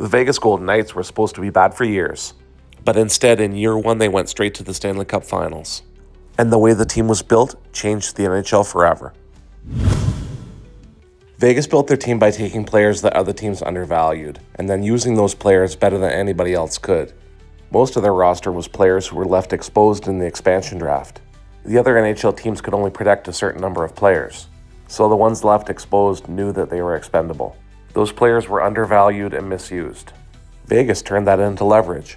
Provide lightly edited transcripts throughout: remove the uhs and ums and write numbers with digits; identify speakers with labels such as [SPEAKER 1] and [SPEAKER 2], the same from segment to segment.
[SPEAKER 1] The Vegas Golden Knights were supposed to be bad for years, but instead in year one they went straight to the Stanley Cup Finals. And the way the team was built changed the NHL forever. Vegas built their team by taking players that other teams undervalued, and then using those players better than anybody else could. Most of their roster was players who were left exposed in the expansion draft. The other NHL teams could only protect a certain number of players, so the ones left exposed knew that they were expendable. Those players were undervalued and misused. Vegas turned that into leverage.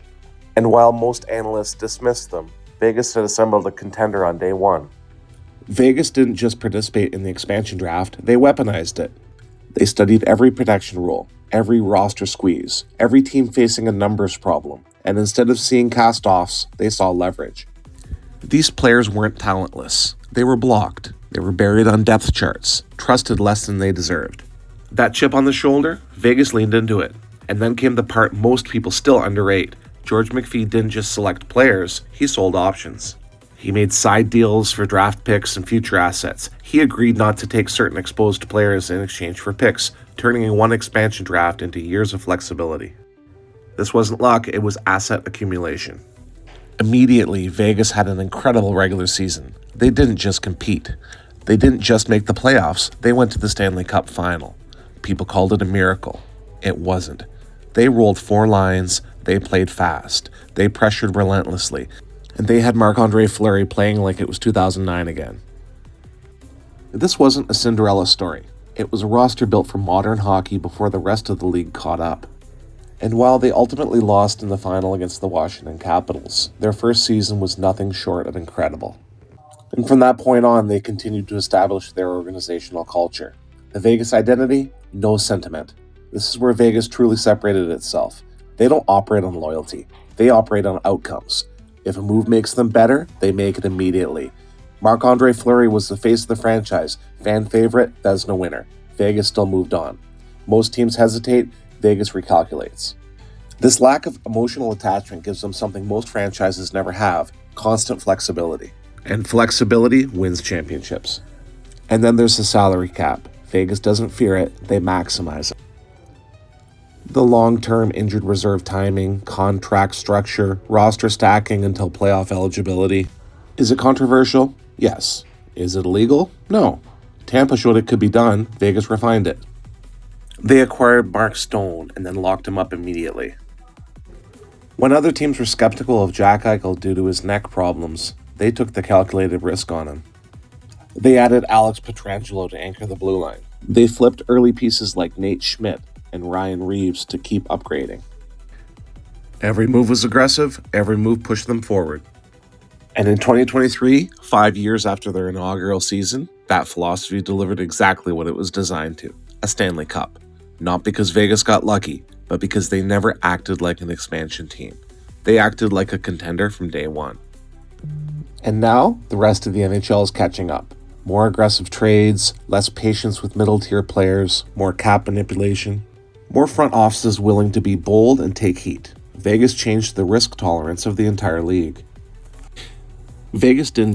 [SPEAKER 1] And while most analysts dismissed them, Vegas had assembled a contender on day one. Vegas didn't just participate in the expansion draft, they weaponized it. They studied every protection rule, every roster squeeze, every team facing a numbers problem, and instead of seeing cast-offs, they saw leverage. These players weren't talentless. They were blocked. They were buried on depth charts, trusted less than they deserved. That chip on the shoulder, Vegas leaned into it. And then came the part most people still underrate. George McPhee didn't just select players, he sold options. He made side deals for draft picks and future assets. He agreed not to take certain exposed players in exchange for picks, turning one expansion draft into years of flexibility. This wasn't luck, it was asset accumulation. Immediately, Vegas had an incredible regular season. They didn't just compete. They didn't just make the playoffs, they went to the Stanley Cup Final. People called it a miracle. It wasn't. They rolled 4 lines, they played fast, they pressured relentlessly, and they had Marc-Andre Fleury playing like it was 2009 again. This wasn't a Cinderella story. It was a roster built for modern hockey before the rest of the league caught up. And while they ultimately lost in the final against the Washington Capitals, their first season was nothing short of incredible. And from that point on, they continued to establish their organizational culture. The Vegas identity? No sentiment. This is where Vegas truly separated itself. They don't operate on loyalty. They operate on outcomes. If a move makes them better, they make it immediately. Marc-Andre Fleury was the face of the franchise. Fan favorite, Vezina winner. Vegas still moved on. Most teams hesitate, Vegas recalculates. This lack of emotional attachment gives them something most franchises never have: constant flexibility. And flexibility wins championships. And then there's the salary cap. Vegas doesn't fear it, they maximize it. The long-term injured reserve timing, contract structure, roster stacking until playoff eligibility. Is it controversial? Yes. Is it illegal? No. Tampa showed it could be done, Vegas refined it. They acquired Mark Stone and then locked him up immediately. When other teams were skeptical of Jack Eichel due to his neck problems, they took the calculated risk on him. They added Alex Pietrangelo to anchor the blue line. They flipped early pieces like Nate Schmidt and Ryan Reeves to keep upgrading. Every move was aggressive, every move pushed them forward. And in 2023, 5 years after their inaugural season, that philosophy delivered exactly what it was designed to: a Stanley Cup. Not because Vegas got lucky, but because they never acted like an expansion team. They acted like a contender from day one. And now, the rest of the NHL is catching up. More aggressive trades, less patience with middle-tier players, more cap manipulation, more front offices willing to be bold and take heat. Vegas changed the risk tolerance of the entire league. Vegas didn't